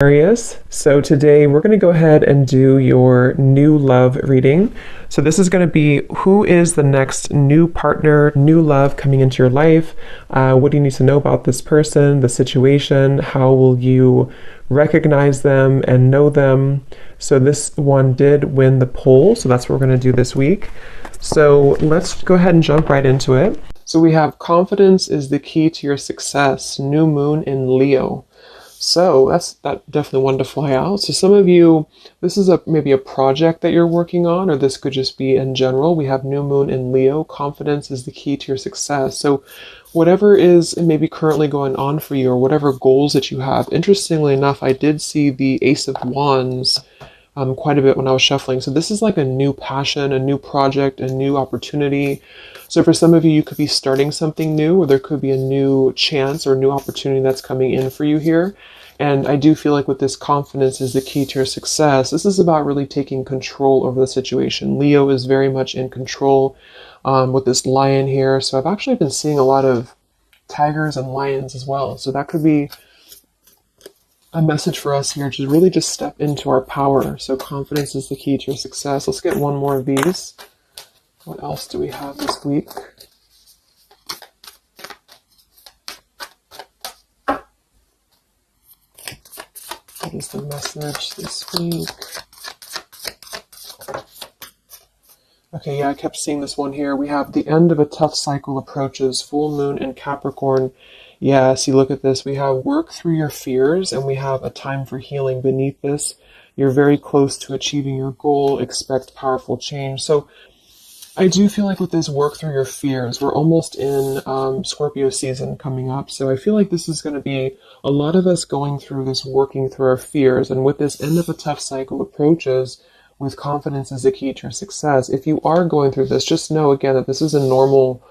Sagittarius. So today we're going to go ahead and do your new love reading. So this is going to be who is the next new partner, new love coming into your life. What do you need to know about this person, the situation? How will you recognize them and know them? So this one did win the poll. So that's what we're going to do this week. So let's go ahead and jump right into it. So we have confidence is the key to your success. New moon in Leo. So that's definitely one to fly out. So some of you, this is maybe a project that you're working on, or this could just be in general. We have new moon in Leo. Confidence is the key to your success. So whatever is maybe currently going on for you, or whatever goals that you have. Interestingly enough, I did see the Ace of Wands quite a bit when I was shuffling. So this is like a new passion, a new project, a new opportunity. So for some of you, you could be starting something new, or there could be a new chance or new opportunity that's coming in for you here. And I do feel like with this confidence is the key to your success. This is about really taking control over the situation. Leo is very much in control with this lion here. So I've actually been seeing a lot of tigers and lions as well. So that could be a message for us here to really just step into our power. So confidence is the key to your success. Let's get one more of these. What else do we have this week? What is the message this week? Okay, yeah, I kept seeing this one here. We have the end of a tough cycle approaches, full moon in Capricorn. Yeah, see, look at this. We have work through your fears, and we have a time for healing beneath this. You're very close to achieving your goal. Expect powerful change. So I do feel like with this work through your fears, we're almost in Scorpio season coming up. So I feel like this is going to be a lot of us going through this, working through our fears. And with this end of a tough cycle approaches, with confidence is the key to your success. If you are going through this, just know again that this is a normal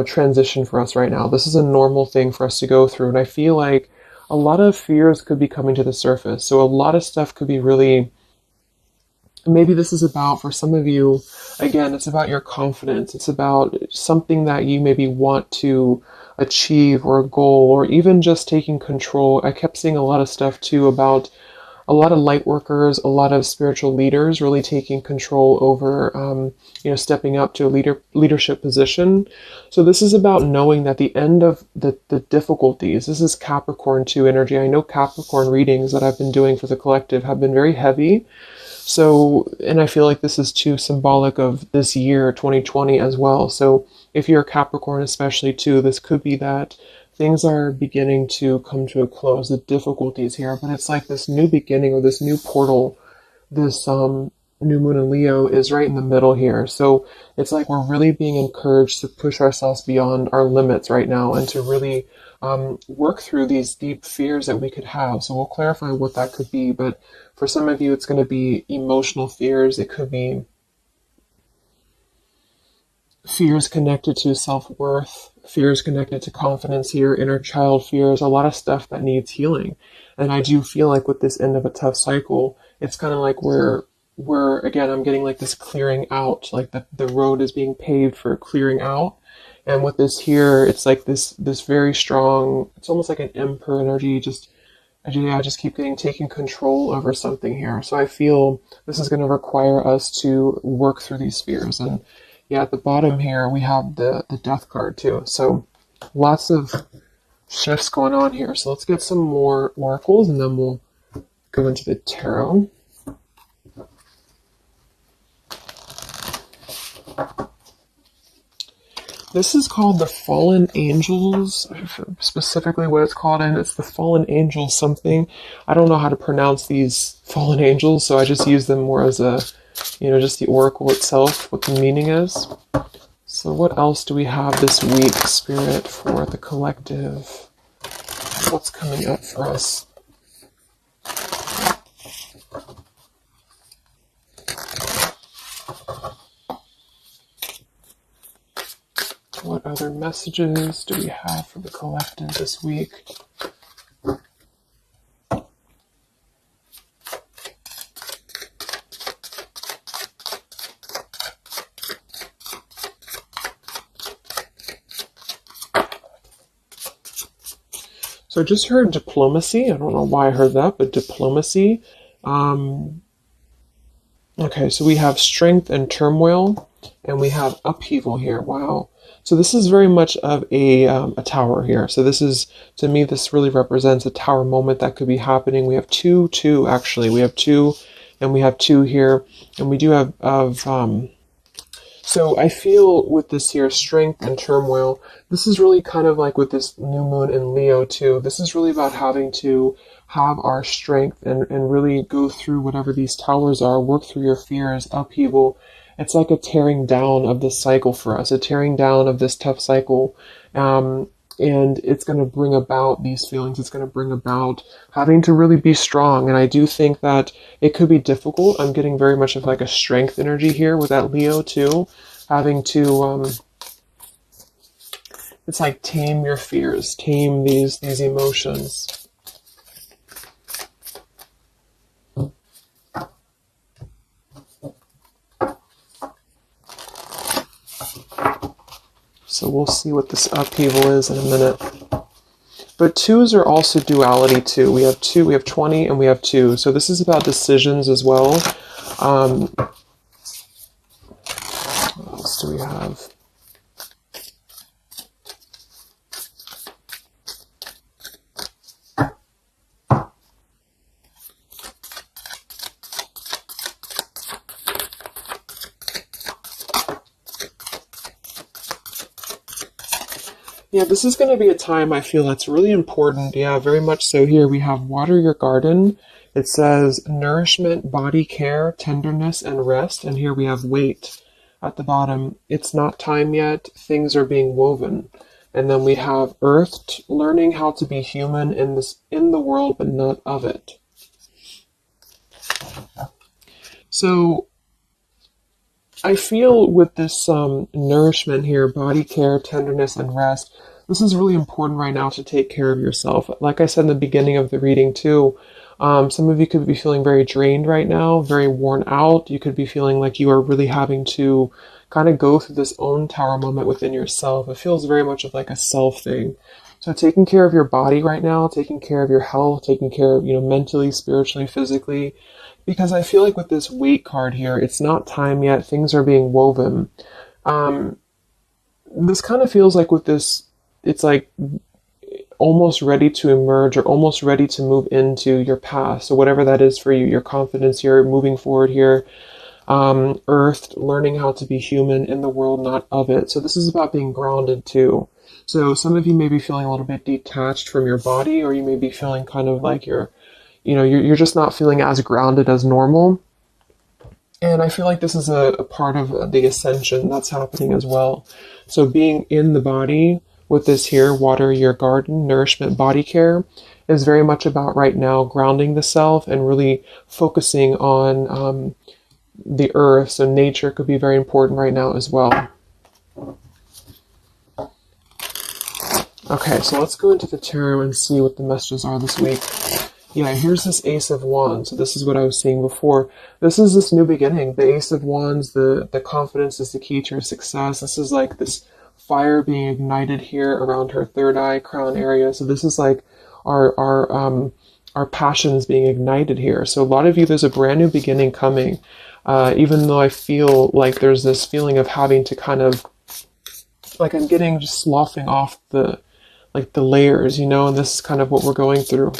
transition for us right now. This is a normal thing for us to go through. And I feel like a lot of fears could be coming to the surface. So a lot of stuff could be really, maybe this is about, for some of you, again, it's about your confidence. It's about something that you maybe want to achieve, or a goal, or even just taking control. I kept seeing a lot of stuff too about a lot of light workers, a lot of spiritual leaders really taking control over, stepping up to a leadership position. So this is about knowing that the end of the difficulties, this is Capricorn 2 energy. I know Capricorn readings that I've been doing for the collective have been very heavy. So, and I feel like this is too symbolic of this year, 2020 as well. So if you're a Capricorn especially too, this could be that things are beginning to come to a close, the difficulties here, but it's like this new beginning, or this new portal, this new moon in Leo is right in the middle here. So it's like we're really being encouraged to push ourselves beyond our limits right now, and to really work through these deep fears that we could have. So we'll clarify what that could be, but for some of you, it's going to be emotional fears. It could be fears connected to self-worth, fears connected to confidence here, inner child fears, a lot of stuff that needs healing. And I do feel like with this end of a tough cycle, it's kind of like we're again, I'm getting like this clearing out, like the road is being paved for clearing out. And with this here, it's like this very strong, it's almost like an emperor energy, I just keep taking control over something here. So I feel this is going to require us to work through these fears. And yeah, at the bottom here, we have the death card too. So lots of shifts going on here. So let's get some more oracles, and then we'll go into the tarot. This is called the Fallen Angels, specifically what it's called, and it's the Fallen Angels something. I don't know how to pronounce these Fallen Angels, so I just use them more as a, just the oracle itself, what the meaning is. So what else do we have this week, Spirit, for the collective? What's coming up for us? What other messages do we have for the collective this week? So I just heard diplomacy. I don't know why I heard that, but diplomacy. Okay, so we have strength and turmoil, and we have upheaval here. Wow. So this is very much of a tower here. So this is, to me, this really represents a tower moment that could be happening. We have two actually. We have two, and we have two here, and we do have so I feel with this here, strength and turmoil, this is really kind of like with this new moon in Leo too. This is really about having to have our strength and really go through whatever these towers are, work through your fears, upheaval. It's like a tearing down of this cycle for us, a tearing down of this tough cycle. And it's going to bring about these feelings. It's going to bring about having to really be strong. And I do think that it could be difficult. I'm getting very much of like a strength energy here with that Leo too. Having to, it's like tame your fears, tame these emotions. So we'll see what this upheaval is in a minute. But twos are also duality too. We have 2, we have 20, and we have 2. So this is about decisions as well. What else do we have? Yeah, this is going to be a time I feel that's really important. Yeah, very much so. Here we have water your garden. It says nourishment, body care, tenderness, and rest. And here we have wait at the bottom. It's not time yet. Things are being woven. And then we have earth, learning how to be human in the world, but not of it. So I feel with this nourishment here, body care, tenderness, and rest, this is really important right now to take care of yourself. Like I said in the beginning of the reading too, some of you could be feeling very drained right now, very worn out. You could be feeling like you are really having to kind of go through this own tower moment within yourself. It feels very much of like a self thing. So taking care of your body right now, taking care of your health, taking care of, mentally, spiritually, physically, because I feel like with this wait card here, it's not time yet. Things are being woven. This kind of feels like with this, it's like almost ready to emerge or almost ready to move into your past. So whatever that is for you, your confidence here, moving forward here, earth, learning how to be human in the world, not of it. So this is about being grounded too. So some of you may be feeling a little bit detached from your body, or you may be feeling kind of like you're just not feeling as grounded as normal. And I feel like this is a part of the ascension that's happening as well. So being in the body with this here, water your garden, nourishment, body care, is very much about right now grounding the self and really focusing on the earth. So nature could be very important right now as well. Okay, so let's go into the tarot and see what the messages are this week. Yeah, here's this Ace of Wands. So this is what I was seeing before. This is this new beginning. The Ace of Wands, the confidence is the key to your success. This is like this fire being ignited here around her third eye crown area. So this is like our passions being ignited here. So a lot of you, there's a brand new beginning coming. Even though I feel like there's this feeling of having to kind of, like I'm getting just sloughing off the layers, and this is kind of what we're going through.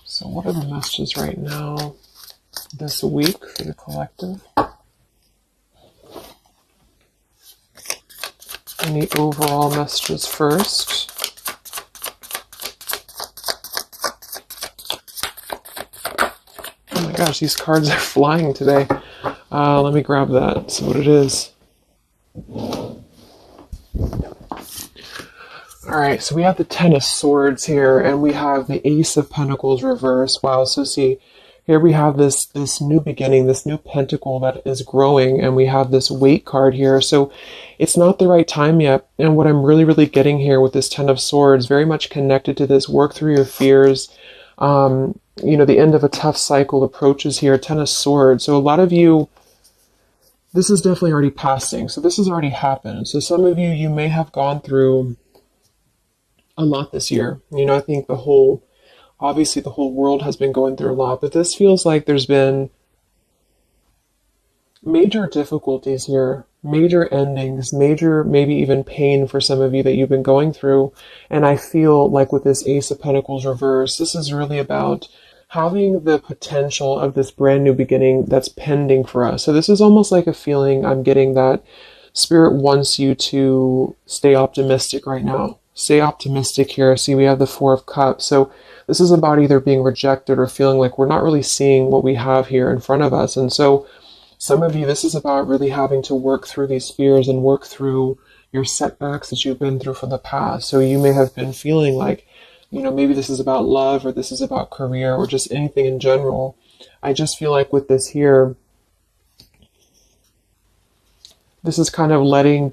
So what are the messages right now this week for the collective? Any overall messages first? Oh my gosh, these cards are flying today. Let me grab that, see what it is. Alright, so we have the Ten of Swords here, and we have the Ace of Pentacles reversed. Wow, so see, here we have this new beginning, this new pentacle that is growing, and we have this Wait card here. So it's not the right time yet, and what I'm really, really getting here with this Ten of Swords, very much connected to this, work through your fears, you know, the end of a tough cycle approaches here. Ten of Swords. So a lot of you, this is definitely already passing. So this has already happened. So some of you, you may have gone through a lot this year. You know, I think obviously the whole world has been going through a lot, but this feels like there's been major difficulties here, major endings, major maybe even pain for some of you that you've been going through. And I feel like with this Ace of Pentacles reverse, this is really about having the potential of this brand new beginning that's pending for us. So this is almost like a feeling I'm getting that Spirit wants you to stay optimistic right now. Stay optimistic here. See, we have the Four of Cups. So this is about either being rejected or feeling like we're not really seeing what we have here in front of us. And so some of you, this is about really having to work through these fears and work through your setbacks that you've been through from the past. So you may have been feeling like, you know, maybe this is about love, or this is about career, or just anything in general. I just feel like with this here, this is kind of letting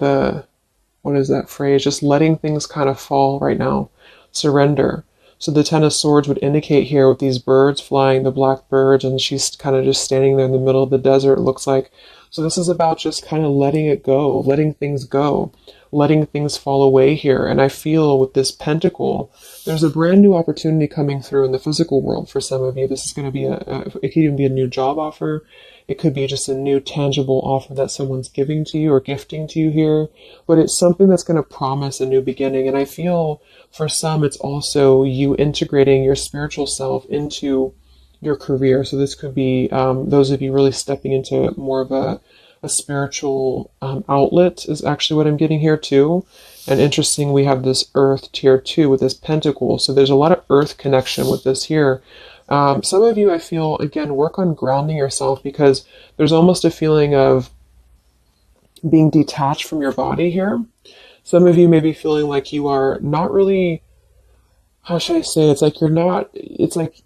what is that phrase? Just letting things kind of fall right now. Surrender. So the Ten of Swords would indicate here with these birds flying, the black birds, and she's kind of just standing there in the middle of the desert, it looks like. So this is about just kind of letting it go, letting things go, letting things fall away here. And I feel with this Pentacle, there's a brand new opportunity coming through in the physical world for some of you. This is going to be it could even be a new job offer. It could be just a new tangible offer that someone's giving to you or gifting to you here. But it's something that's going to promise a new beginning. And I feel for some, it's also you integrating your spiritual self into your career. So this could be those of you really stepping into more of a spiritual outlet is actually what I'm getting here too. And interesting, we have this Earth tier 2 with this Pentacle. So there's a lot of Earth connection with this here. Some of you, I feel, again, work on grounding yourself, because there's almost a feeling of being detached from your body here. Some of you may be feeling like you are not really, how should I say, it's like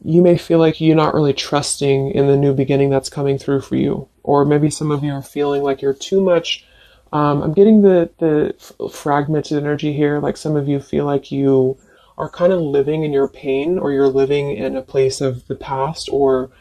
you may feel like you're not really trusting in the new beginning that's coming through for you. Or maybe some of you are feeling like you're too much, I'm getting the fragmented energy here, like some of you feel like you are kind of living in your pain, or you're living in a place of the past, or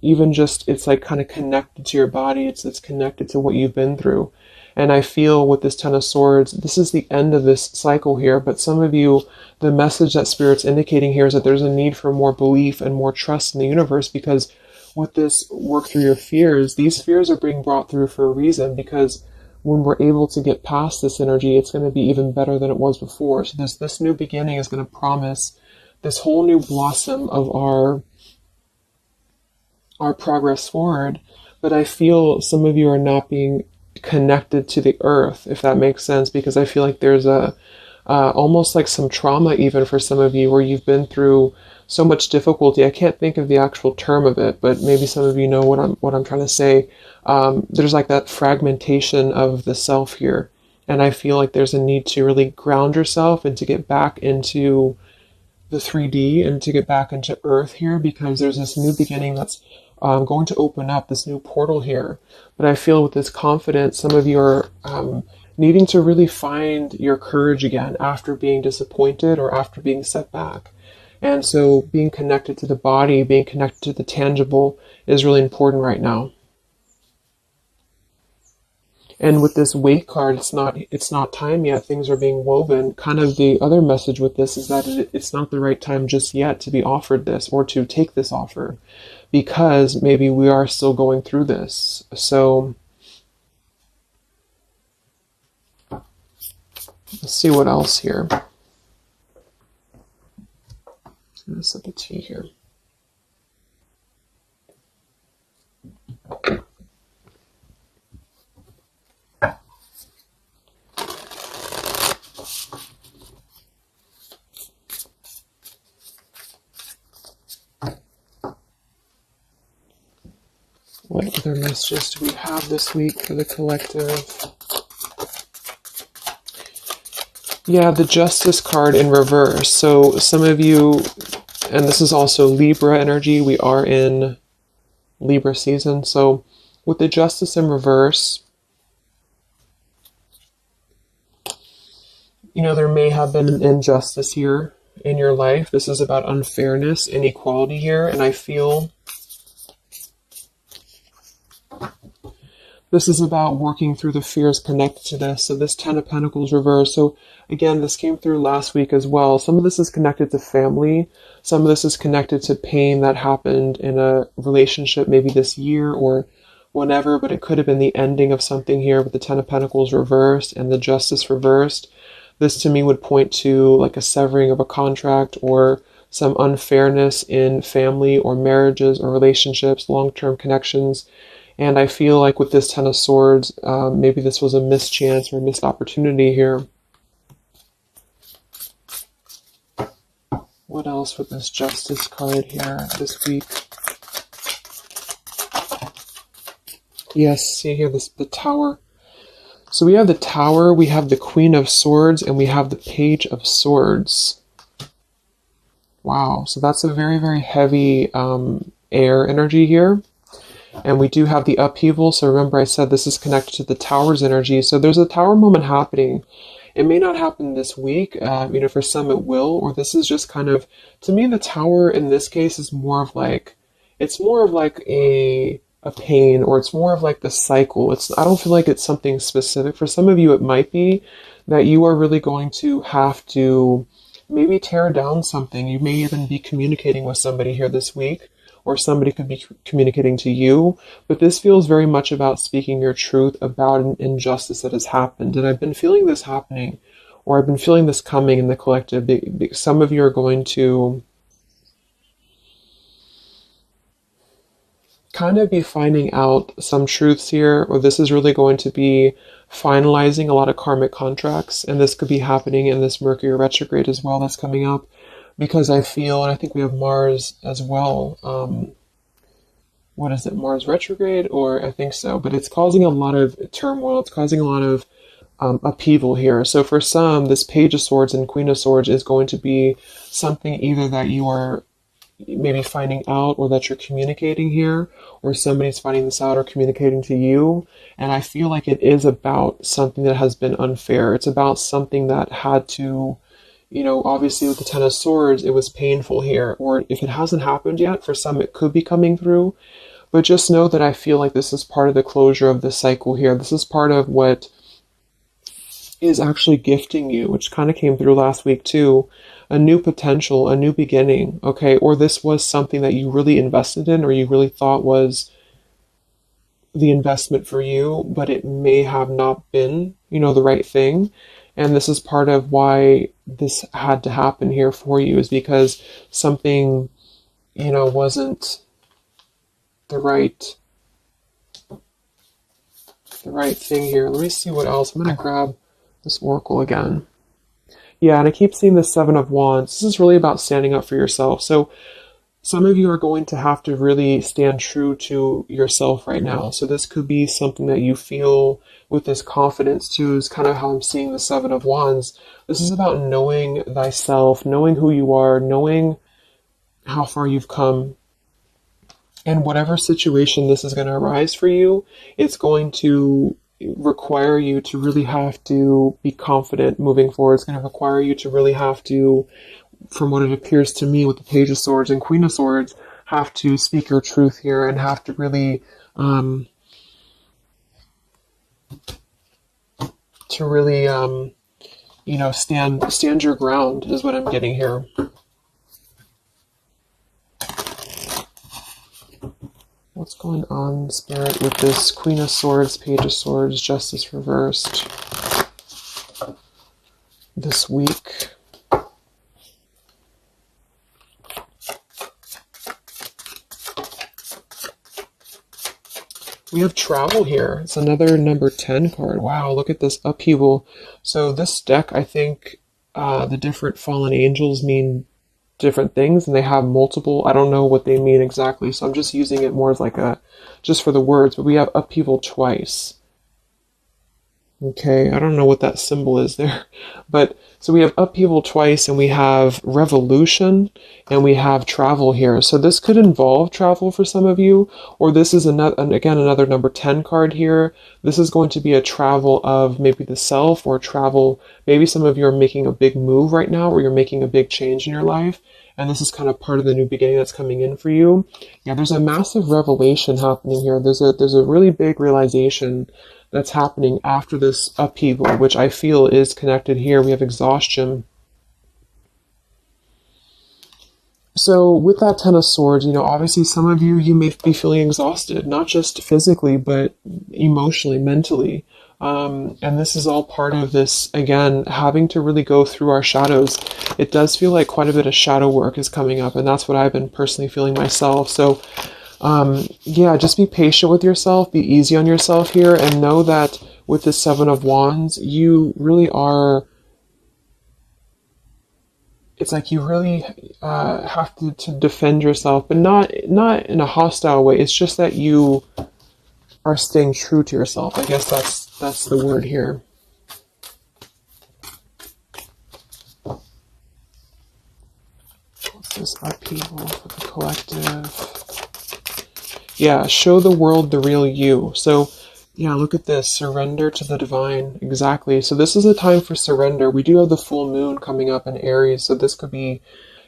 even just it's like kind of connected to your body, it's connected to what you've been through. And I feel with this Ten of Swords, this is the end of this cycle here, but some of you, the message that Spirit's indicating here is that there's a need for more belief and more trust in the universe, because with this work through your fears, these fears are being brought through for a reason, because when we're able to get past this energy, it's going to be even better than it was before. So this new beginning is going to promise this whole new blossom of our progress forward. But I feel some of you are not being connected to the earth, if that makes sense, because I feel like there's almost like some trauma even for some of you, where you've been through so much difficulty. I can't think of the actual term of it, but maybe some of you know what I'm trying to say. There's like that fragmentation of the self here, and I feel like there's a need to really ground yourself and to get back into the 3D and to get back into earth here, because there's this new beginning that's going to open up, this new portal here. But I feel with this confidence, some of you are needing to really find your courage again after being disappointed or after being set back. And so being connected to the body, being connected to the tangible is really important right now. And with this Wait card, it's not time yet. Things are being woven. Kind of the other message with this is that it's not the right time just yet to be offered this or to take this offer, because maybe we are still going through this. So let's see what else here. I'm going to sip the tea here. What other messages do we have this week for the collective? Yeah, the Justice card in reverse. So some of you, and this is also Libra energy, we are in Libra season. So with the Justice in reverse, you know, there may have been an injustice here. in your life. This is about unfairness, inequality here, and I feel this is about working through the fears connected to this. So this 10 of Pentacles reversed. So again, this came through last week as well. Some of this is connected to family. Some of this is connected to pain that happened in a relationship maybe this year or whenever, but it could have been the ending of something here with the 10 of Pentacles reversed and the Justice reversed. This to me would point to like a severing of a contract or some unfairness in family or marriages or relationships, long-term connections. And I feel like with this 10 of Swords, maybe this was a mischance or a missed opportunity here. What else with this Justice card here this week? Yes, see here, the Tower. So we have the Tower, we have the Queen of Swords, and we have the Page of Swords. Wow, so that's a very, very heavy air energy here. And we do have the upheaval. So remember I said this is connected to the Tower's energy. So there's a Tower moment happening. It may not happen this week. For some it will. Or this is just kind of, to me, the Tower in this case is more of like, it's more of like a pain, or it's more of like the cycle. I don't feel like it's something specific. For some of you, it might be that you are really going to have to maybe tear down something. You may even be communicating with somebody here this week, or somebody could be communicating to you, but this feels very much about speaking your truth about an injustice that has happened. And I've been feeling this happening, or I've been feeling this coming in the collective. Some of you are going to kind of be finding out some truths here, or this is really going to be finalizing a lot of karmic contracts, and this could be happening in this Mercury retrograde as well that's coming up, because I feel, and I think we have Mars as well, what is it, Mars retrograde, or I think so, but it's causing a lot of turmoil, it's causing a lot of upheaval here. So for some, this Page of Swords and Queen of Swords is going to be something either that you are maybe finding out, or that you're communicating here, or somebody's finding this out or communicating to you. And I feel like it is about something that has been unfair. It's about something that had to, obviously with the 10 of Swords, it was painful here. Or if it hasn't happened yet, for some it could be coming through. But just know that I feel like this is part of the closure of the cycle here. This is part of what is actually gifting you, which kind of came through last week too. A new potential, a new beginning, okay? Or this was something that you really invested in, or you really thought was the investment for you, but it may have not been, the right thing. And this is part of why this had to happen here for you, is because something, wasn't the right thing here. Let me see what else. I'm going to grab this oracle again. Yeah, and I keep seeing the 7 of Wands. This is really about standing up for yourself. So some of you are going to have to really stand true to yourself right now. So this could be something that you feel with this confidence too, is kind of how I'm seeing the 7 of Wands. This is about knowing thyself, knowing who you are, knowing how far you've come. And whatever situation this is going to arise for you, it's going to require you to really have to be confident moving forward. It's going to require you to really have to, from what it appears to me with the Page of Swords and Queen of Swords, have to speak your truth here, and have to really stand your ground is what I'm getting here. What's going on, Spirit, with this Queen of Swords, Page of Swords, Justice reversed this week? We have travel here. It's another number 10 card. Wow, look at this upheaval. So this deck, I think the different fallen angels mean different things, and they have multiple, I don't know what they mean exactly, so I'm just using it more as like just for the words, but we have upheaval twice. Okay, I don't know what that symbol is there. But so we have upheaval twice, and we have revolution, and we have travel here. So this could involve travel for some of you, or this is another, again, another number 10 card here. This is going to be a travel of maybe the self, or travel, maybe some of you are making a big move right now, or you're making a big change in your life. And this is kind of part of the new beginning that's coming in for you. Yeah, there's a massive revelation happening here. There's a really big realization that's happening after this upheaval, which I feel is connected here. We have exhaustion. So with that Ten of Swords, obviously some of you may be feeling exhausted, not just physically, but emotionally, mentally. And this is all part of this, again, having to really go through our shadows. It does feel like quite a bit of shadow work is coming up, and that's what I've been personally feeling myself. So yeah, just be patient with yourself, be easy on yourself here, and know that with the Seven of Wands, you really are, it's like you really have to defend yourself, but not in a hostile way. It's just that you are staying true to yourself. I guess that's the word here. What's this upheaval for the collective? Yeah, show the world the real you. So, yeah, look at this. Surrender to the divine. Exactly. So this is a time for surrender. We do have the full moon coming up in Aries, so this could be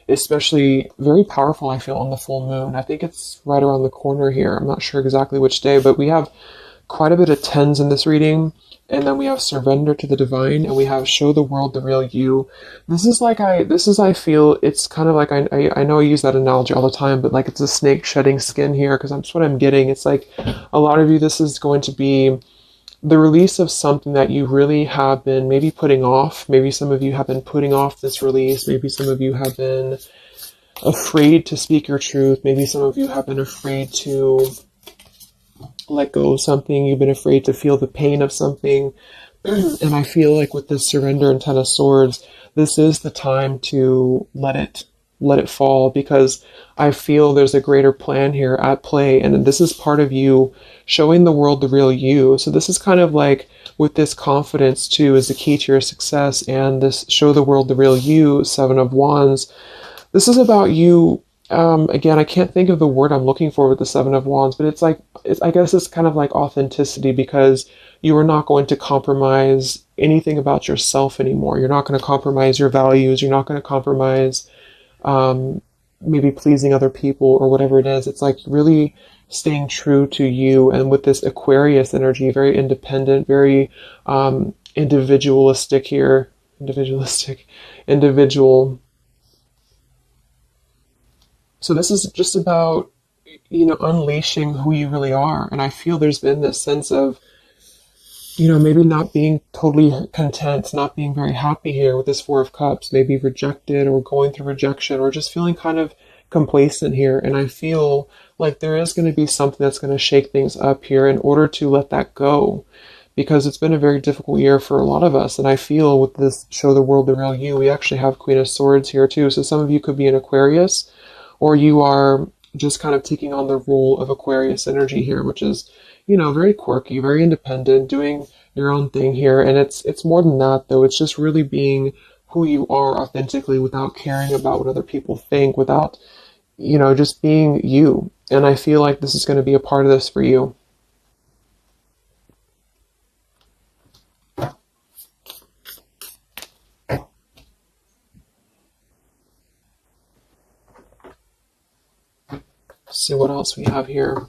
especially very powerful, I feel, on the full moon. I think it's right around the corner here. I'm not sure exactly which day, but we have quite a bit of tens in this reading. And then we have surrender to the divine, and we have show the world the real you. I feel, it's kind of like, I know I use that analogy all the time, but like it's a snake shedding skin here, because that's what I'm getting. It's like a lot of you, this is going to be the release of something that you really have been maybe putting off. Maybe some of you have been putting off this release. Maybe some of you have been afraid to speak your truth. Maybe some of you have been afraid to let go of something. You've been afraid to feel the pain of something. And I feel like with this surrender and Ten of Swords, this is the time to let it fall, because I feel there's a greater plan here at play, and this is part of you showing the world the real you. So this is kind of like, with this confidence too is the key to your success, and this show the world the real you, Seven of Wands. This is about you. Again, I can't think of the word I'm looking for with the Seven of Wands, but I guess it's kind of like authenticity, because you are not going to compromise anything about yourself anymore. You're not going to compromise your values. You're not going to compromise maybe pleasing other people or whatever it is. It's like really staying true to you. And with this Aquarius energy, very independent, very individualistic here. Individual. So this is just about, unleashing who you really are. And I feel there's been this sense of, maybe not being totally content, not being very happy here with this Four of Cups, maybe rejected or going through rejection, or just feeling kind of complacent here. And I feel like there is going to be something that's going to shake things up here in order to let that go, because it's been a very difficult year for a lot of us. And I feel with this show the world the real you, we actually have Queen of Swords here too. So some of you could be an Aquarius, or you are just kind of taking on the role of Aquarius energy here, which is, very quirky, very independent, doing your own thing here. And it's more than that, though. It's just really being who you are authentically, without caring about what other people think, without, just being you. And I feel like this is going to be a part of this for you. Let's see what else we have here.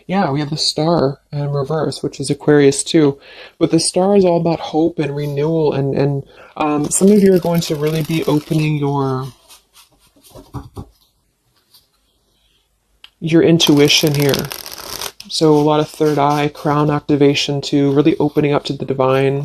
Yeah, we have the Star in reverse, which is Aquarius too. But the Star is all about hope and renewal, and some of you are going to really be opening your intuition here. So a lot of third eye, crown activation too, really opening up to the divine.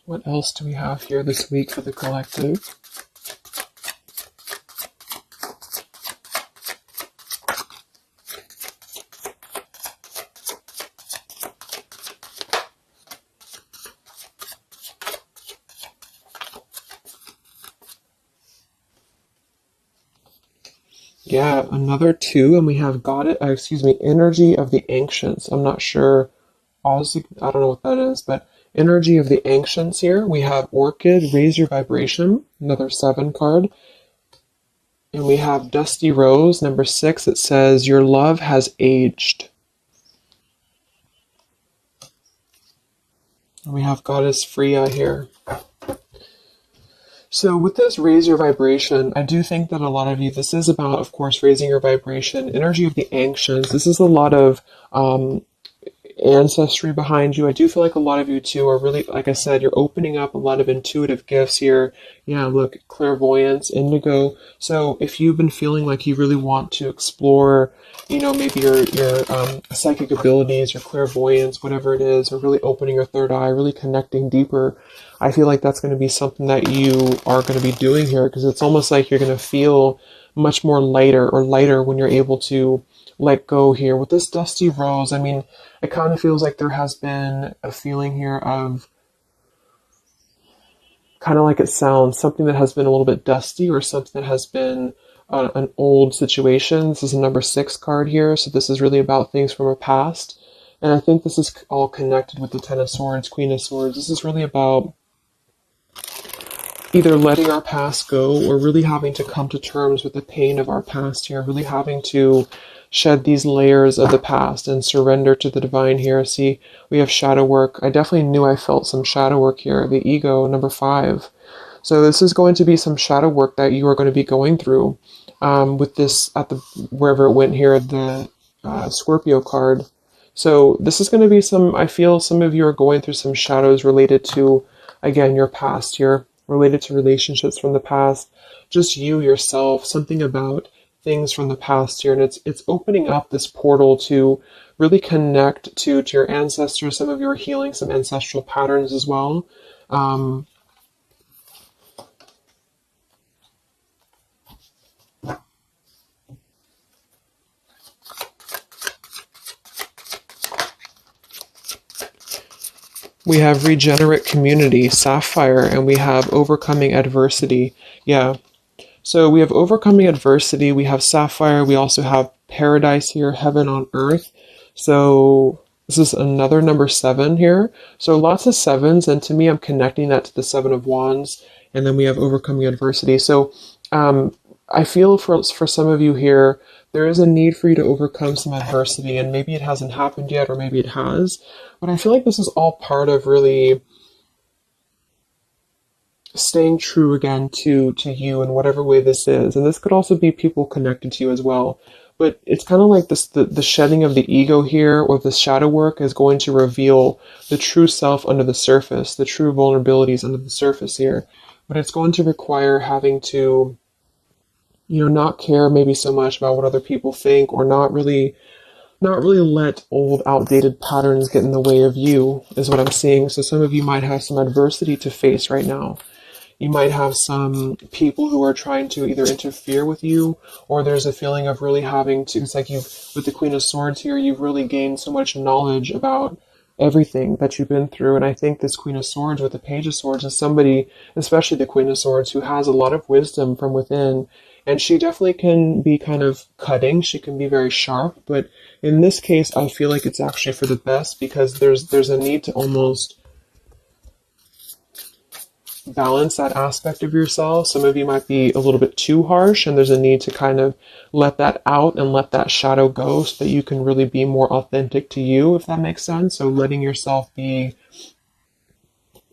What else do we have here this week for the collective? Yeah, another 2, and we have energy of the ancients. I'm not sure, honestly, I don't know what that is, but energy of the ancients here. We have orchid, raise your vibration, another 7 card. And we have dusty rose, number 6. It says, your love has aged. And we have goddess Freya here. So with this raise your vibration, I do think that a lot of you, this is about, of course, raising your vibration, energy of the ancients. This is a lot of ancestry behind you. I do feel like a lot of you too are really, like I said, you're opening up a lot of intuitive gifts here. Yeah, look, clairvoyance, indigo. So if you've been feeling like you really want to explore, you know, maybe your psychic abilities, your clairvoyance, whatever it is, or really opening your third eye, really connecting deeper, I feel like that's going to be something that you are going to be doing here, because it's almost like you're going to feel much more lighter when you're able to let go here. With this dusty rose, I mean, it kind of feels like there has been a feeling here of, kind of like it sounds, something that has been a little bit dusty, or something that has been an old situation. This is a number 6 card here, so this is really about things from a past. And I think this is all connected with the 10 of Swords, Queen of Swords. This is really about either letting our past go, or really having to come to terms with the pain of our past here, really having to shed these layers of the past and surrender to the divine here. See, we have shadow work. I definitely knew I felt some shadow work here. The ego, number 5. So this is going to be some shadow work that you are going to be going through with this, at the, wherever it went here, the Scorpio card. So this is going to be some, I feel some of you are going through some shadows related to, again, your past here, related to relationships from the past, just you yourself, something about things from the past here. And it's opening up this portal to really connect to your ancestors. Some of you are healing some ancestral patterns as well. We have regenerate community, sapphire, and we have overcoming adversity. Yeah. So we have overcoming adversity. We have sapphire. We also have paradise here, heaven on earth. So this is another number 7 here. So lots of 7s. And to me, I'm connecting that to the 7 of Wands. And then we have overcoming adversity. So I feel for some of you here, there is a need for you to overcome some adversity, and maybe it hasn't happened yet, or maybe it has. But I feel like this is all part of really staying true again to you in whatever way this is. And this could also be people connected to you as well. But it's kind of like this, the shedding of the ego here, or the shadow work, is going to reveal the true self under the surface, the true vulnerabilities under the surface here. But it's going to require having to, you know, not care maybe so much about what other people think, or not really let old outdated patterns get in the way of you, is what I'm seeing. So some of you might have some adversity to face right now. You might have some people who are trying to either interfere with you, or there's a feeling of really having to, it's like you, with the Queen of Swords here, you've really gained so much knowledge about everything that you've been through. And I think this Queen of Swords with the Page of Swords is somebody, especially the Queen of Swords, who has a lot of wisdom from within. And she definitely can be kind of cutting. She can be very sharp. But in this case, I feel like it's actually for the best, because there's a need to almost balance that aspect of yourself. Some of you might be a little bit too harsh, and there's a need to kind of let that out and let that shadow go, so that you can really be more authentic to you, if that makes sense. So letting yourself be,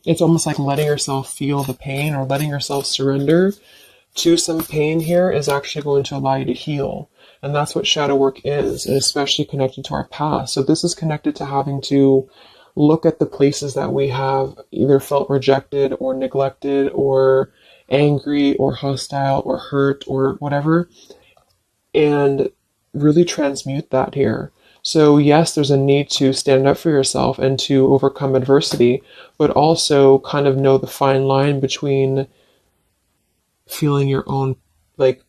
it's almost like letting yourself feel the pain, or letting yourself surrender to some pain here, is actually going to allow you to heal. And that's what shadow work is, and especially connected to our past. So this is connected to having to look at the places that we have either felt rejected, or neglected, or angry, or hostile, or hurt, or whatever, and really transmute that here. So yes, there's a need to stand up for yourself and to overcome adversity, but also kind of know the fine line between feeling your own, like,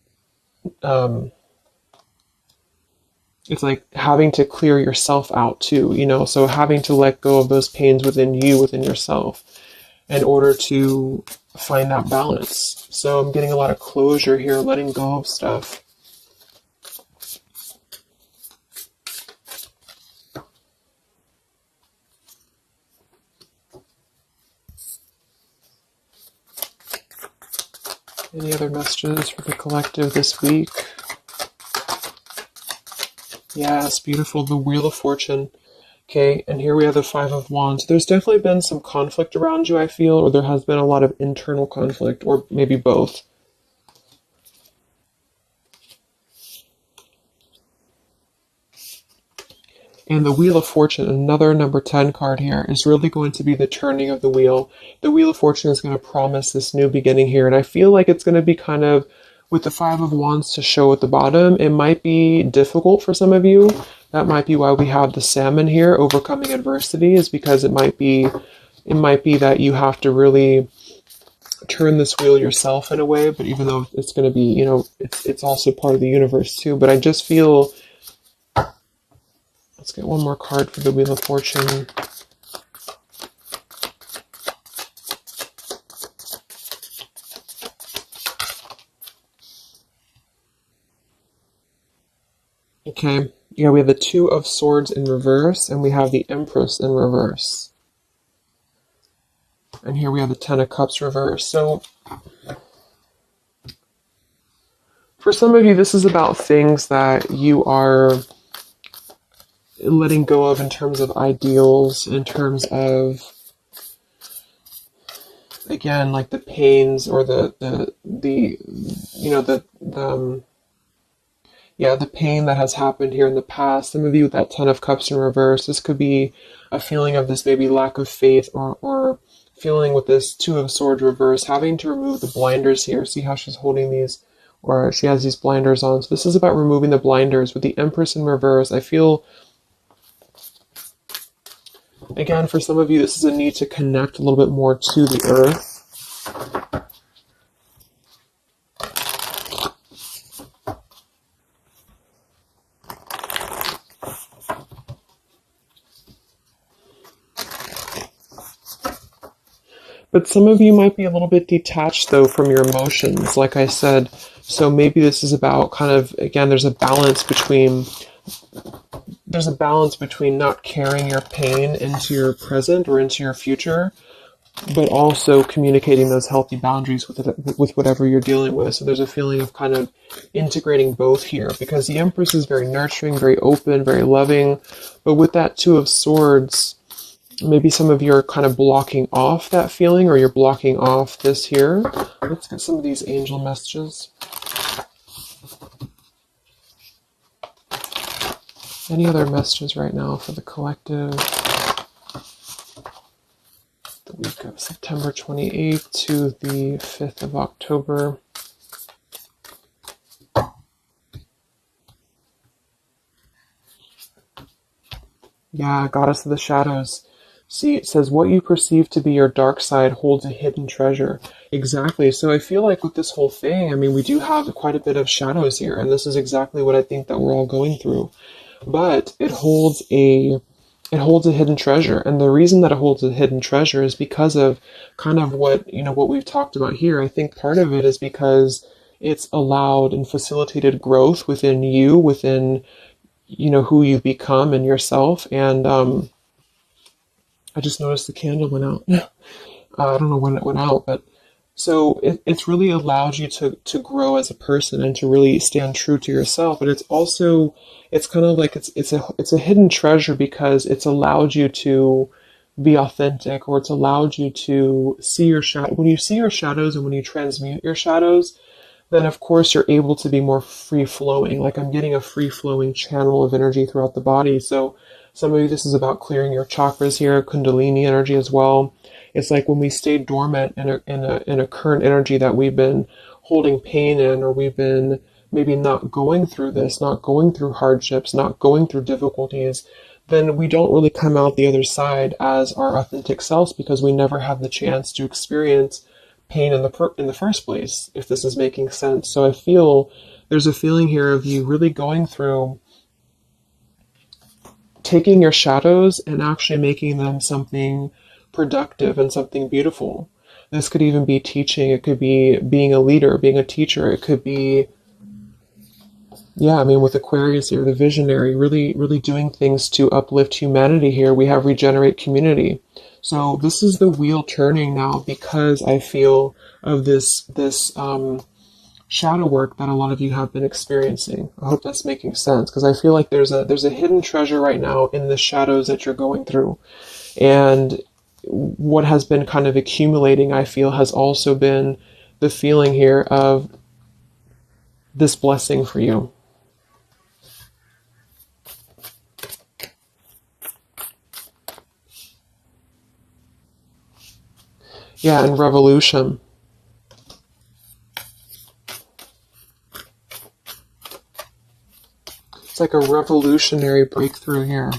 it's like having to clear yourself out too, you know, so having to let go of those pains within you, within yourself, in order to find that balance. So I'm getting a lot of closure here, letting go of stuff. Any other messages for the collective this week? Yes, beautiful. The Wheel of Fortune. Okay, and here we have the Five of Wands. There's definitely been some conflict around you, I feel, or there has been a lot of internal conflict, or maybe both. And the Wheel of Fortune, another number 10 card here, is really going to be the turning of the wheel. The Wheel of Fortune is going to promise this new beginning here, and I feel like it's going to be kind of, with the Five of Wands to show at the bottom, it might be difficult for some of you. That might be why we have the Salmon here, overcoming adversity, is because it might be that you have to really turn this wheel yourself in a way, but even though it's going to be, you know, it's also part of the universe too. But I just feel, let's get one more card for the Wheel of Fortune. Okay, yeah, we have the Two of Swords in reverse, and we have the Empress in reverse. And here we have the Ten of Cups reverse. So, for some of you, this is about things that you are letting go of in terms of ideals, in terms of, again, like the pains or the pain that has happened here in the past. Some of you with that Ten of Cups in reverse, this could be a feeling of this maybe lack of faith, or feeling with this Two of Swords reverse, having to remove the blinders here. See how she's holding these, or she has these blinders on. So this is about removing the blinders. With the Empress in reverse, I feel, again, for some of you, this is a need to connect a little bit more to the earth. But some of you might be a little bit detached, though, from your emotions, like I said. So maybe this is about kind of, again, there's a balance between not carrying your pain into your present or into your future, but also communicating those healthy boundaries with whatever you're dealing with. So there's a feeling of kind of integrating both here, because the Empress is very nurturing, very open, very loving. But with that Two of Swords, maybe some of you are kind of blocking off that feeling, or you're blocking off this here. Let's get some of these angel messages. Any other messages right now for the collective? The week of September 28th to the 5th of October. Yeah, Goddess of the Shadows. See, it says, what you perceive to be your dark side holds a hidden treasure. Exactly. So I feel like with this whole thing, I mean, we do have quite a bit of shadows here, and this is exactly what I think that we're all going through. But it holds a hidden treasure. And the reason that it holds a hidden treasure is because of kind of what we've talked about here. I think part of it is because it's allowed and facilitated growth within you, within, who you've become and yourself. And, I just noticed the candle went out. I don't know when it went out, but so it's really allowed you to grow as a person and to really stand true to yourself. But it's kind of like it's a hidden treasure because it's allowed you to be authentic, or it's allowed you to see your shadow. When you see your shadows and when you transmute your shadows, then of course you're able to be more free flowing. Like I'm getting a free flowing channel of energy throughout the body. So some of you, this is about clearing your chakras here, Kundalini energy as well. It's like when we stay dormant in a current energy that we've been holding pain in, or we've been maybe not going through this, not going through hardships, not going through difficulties, then we don't really come out the other side as our authentic selves, because we never have the chance to experience pain in the first place, if this is making sense. So I feel there's a feeling here of you really going through taking your shadows and actually making them something productive and something beautiful. This could even be teaching. It could be being a leader, being a teacher. It could be, with Aquarius here, the visionary, really, really doing things to uplift humanity here. We have regenerate community. So this is the wheel turning now, because I feel of this shadow work that a lot of you have been experiencing. I hope that's making sense, because I feel like there's a hidden treasure right now in the shadows that you're going through. And what has been kind of accumulating, I feel, has also been the feeling here of this blessing for you. Yeah, and revolution. It's like a revolutionary breakthrough here.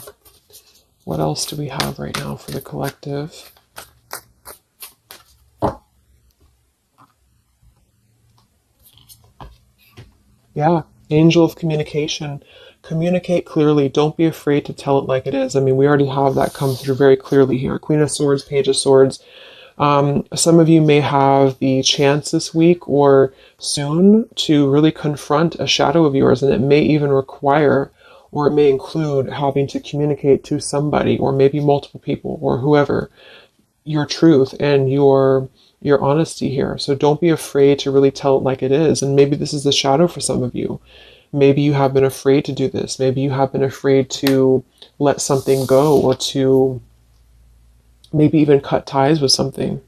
What else do we have right now for the collective? Yeah, angel of communication. Communicate clearly. Don't be afraid to tell it like it is. I mean, we already have that come through very clearly here. Queen of Swords, Page of Swords. Some of you may have the chance this week or soon to really confront a shadow of yours, and it may even require, or it may include, having to communicate to somebody, or maybe multiple people, or whoever, your truth and your honesty here. So don't be afraid to really tell it like it is. And maybe this is the shadow for some of you. Maybe you have been afraid to do this. Maybe you have been afraid to let something go, or to maybe even cut ties with something.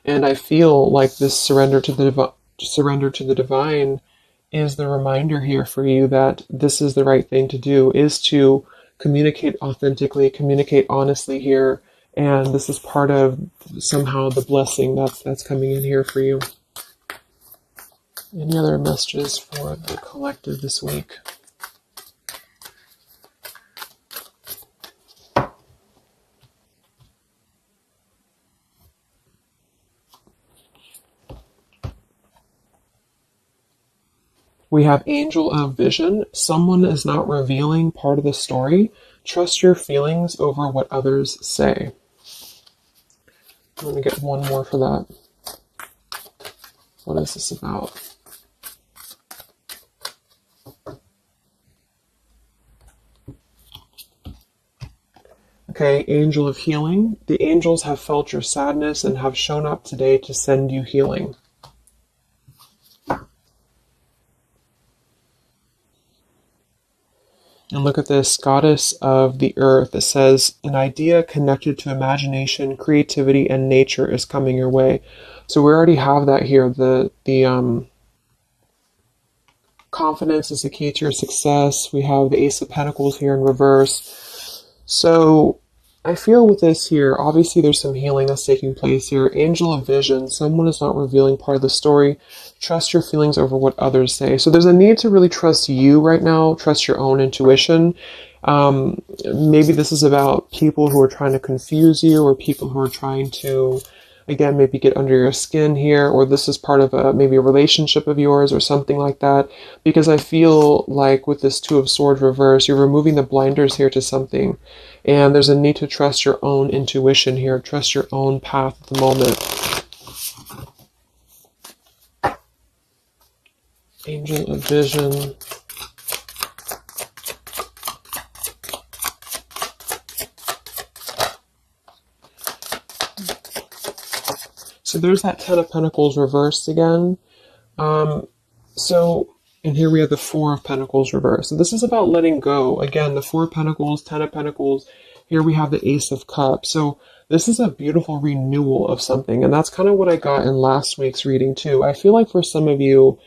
And I feel like this surrender to the divine is the reminder here for you that this is the right thing to do, is to communicate authentically, communicate honestly here. And this is part of somehow the blessing that's coming in here for you. Any other messages for the collective this week? We have Angel of Vision. Someone is not revealing part of the story. Trust your feelings over what others say. I'm going to get one more for that. What is this about? Okay, Angel of Healing. The angels have felt your sadness and have shown up today to send you healing. And look at this, Goddess of the Earth. It says, an idea connected to imagination, creativity, and nature is coming your way. So we already have that here. The confidence is the key to your success. We have the Ace of Pentacles here in reverse. So I feel with this here, obviously there's some healing that's taking place here. Angel of Vision, someone is not revealing part of the story. Trust your feelings over what others say. So there's a need to really trust you right now, trust your own intuition. Maybe this is about people who are trying to confuse you, or people who are trying to, again, maybe get under your skin here, or this is part of maybe a relationship of yours or something like that. Because I feel like with this Two of Swords reverse, you're removing the blinders here to something. And there's a need to trust your own intuition here, trust your own path at the moment. Angel of Vision. So there's that Ten of Pentacles reversed again. And here we have the Four of Pentacles reversed. So this is about letting go. Again, the Four of Pentacles, Ten of Pentacles. Here we have the Ace of Cups. So this is a beautiful renewal of something. And that's kind of what I got in last week's reading too. I feel like for some of you,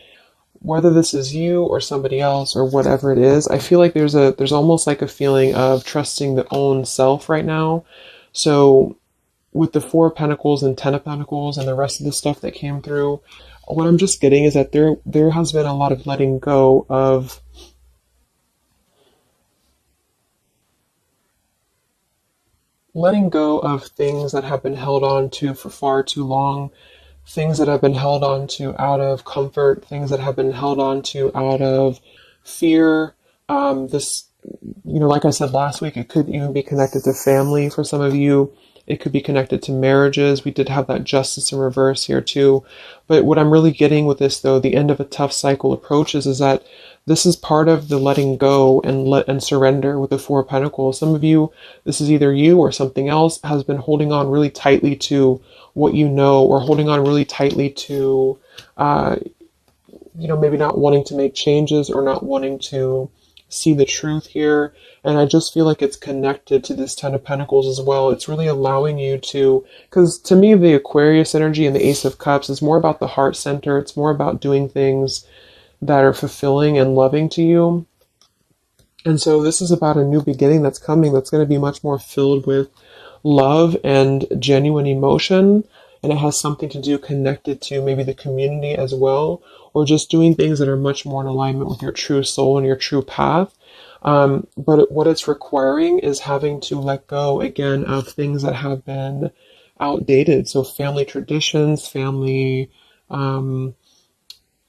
whether this is you or somebody else or whatever it is, I feel like there's almost like a feeling of trusting the own self right now. So with the Four of Pentacles and Ten of Pentacles and the rest of the stuff that came through, what I'm just getting is that there has been a lot of letting go of things that have been held on to for far too long, things that have been held on to out of comfort, things that have been held on to out of fear. Like I said last week, it could even be connected to family for some of you. It could be connected to marriages. We did have that justice in reverse here too. But what I'm really getting with this, though, the end of a tough cycle approaches, is that this is part of the letting go and surrender with the Four of Pentacles. Some of you, this is either you or something else, has been holding on really tightly to what you know, or holding on really tightly to, maybe not wanting to make changes or not wanting to see the truth here. And I just feel like it's connected to this Ten of Pentacles as well. It's really allowing you to, because to me, the Aquarius energy and the Ace of Cups is more about the heart center. It's more about doing things that are fulfilling and loving to you. And so this is about a new beginning that's coming, that's going to be much more filled with love and genuine emotion. And it has something to do connected to maybe the community as well, or just doing things that are much more in alignment with your true soul and your true path. But what it's requiring is having to let go again of things that have been outdated. So family traditions, family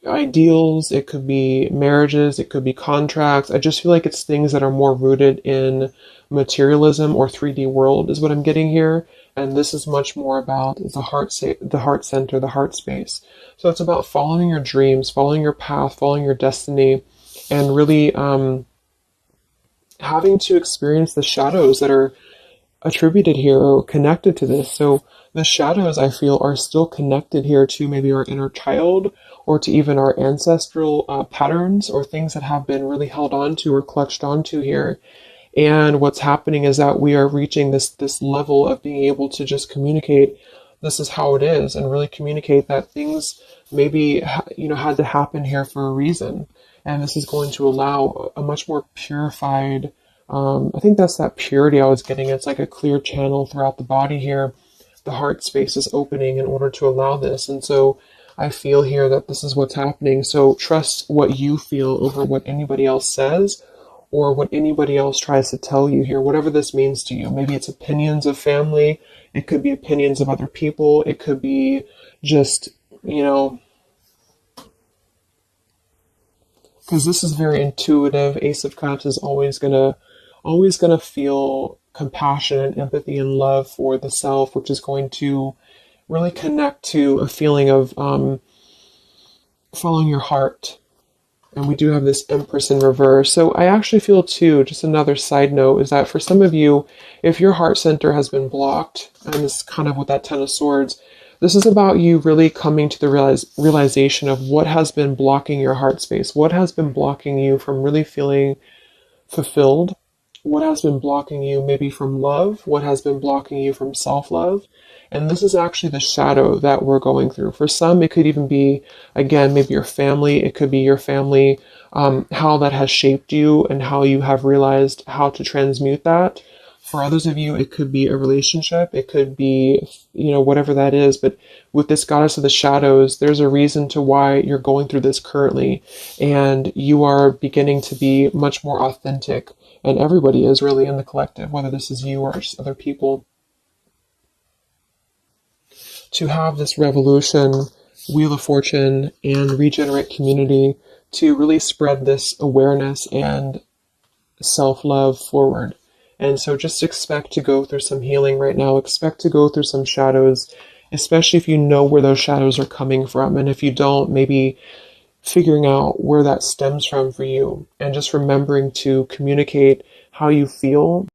ideals, it could be marriages, it could be contracts. I just feel like it's things that are more rooted in materialism or 3D world is what I'm getting here. And this is much more about the heart center, the heart space. So it's about following your dreams, following your path, following your destiny, and really having to experience the shadows that are attributed here or connected to this. So the shadows, I feel, are still connected here to maybe our inner child, or to even our ancestral patterns, or things that have been really held on to or clutched onto here. And what's happening is that we are reaching this level of being able to just communicate, this is how it is, and really communicate that things maybe had to happen here for a reason. And this is going to allow a much more purified, I think that's that purity I was getting. It's like a clear channel throughout the body here. The heart space is opening in order to allow this. And so I feel here that this is what's happening. So trust what you feel over what anybody else says, or what anybody else tries to tell you here, whatever this means to you. Maybe it's opinions of family. It could be opinions of other people. It could be just, because this is very intuitive. Ace of Cups is always gonna feel compassion and empathy and love for the self, which is going to really connect to a feeling of following your heart. And we do have this Empress in reverse. So I actually feel too, just another side note, is that for some of you, if your heart center has been blocked, and this is kind of with that Ten of Swords, this is about you really coming to the realization of what has been blocking your heart space, what has been blocking you from really feeling fulfilled, what has been blocking you maybe from love, what has been blocking you from self-love. And this is actually the shadow that we're going through. For some, it could even be, again, maybe your family. It could be your family, how that has shaped you and how you have realized how to transmute that. For others of you, it could be a relationship. It could be, whatever that is. But with this Goddess of the Shadows, there's a reason to why you're going through this currently. And you are beginning to be much more authentic. And everybody is really in the collective, whether this is you or other people. To have this revolution, Wheel of Fortune, and regenerate community to really spread this awareness and self-love forward. And so just expect to go through some healing right now. Expect to go through some shadows, especially if you know where those shadows are coming from. And if you don't, maybe figuring out where that stems from for you. And just remembering to communicate how you feel